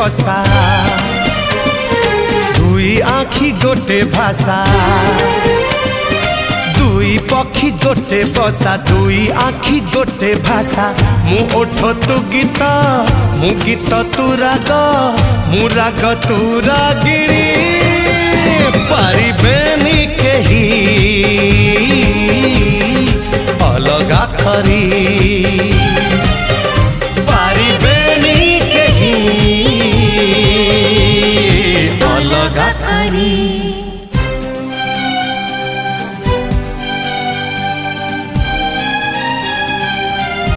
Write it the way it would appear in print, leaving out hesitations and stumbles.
बसा दुई आखि गोटे भाषा दुई पक्षी गोटे बसा दुई आखि गोटे भाषा मु ओठ तू गीत मु गीत तू राग मु राग तू रागिणी पारिबेनी केही अलगा करी।